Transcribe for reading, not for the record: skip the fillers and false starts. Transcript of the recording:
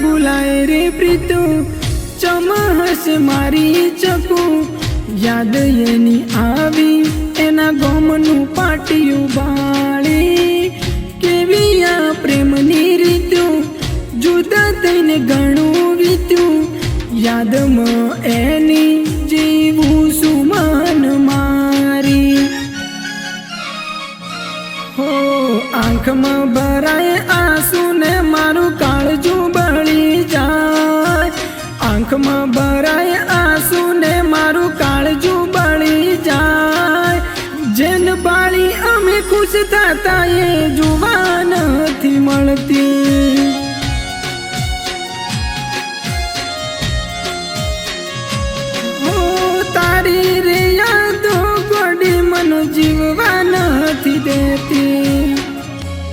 भूलाए रे प्रीतु चमहस मारी चकू याद एनी आवी एना गमनु पाटिયું बाळी केवी आ प्रेमनी रीतु जुदा थईने घणું વીત્યું यादમાં एनी जीवू सुमन मारी हो आँख में भराए आंसू ने मारू काळजू बळी जाय आँख में भराए आंसू ने मारू काळजू बळी जाय जेन बाळी अमे खुश थाता ए जुवा नथी मळती।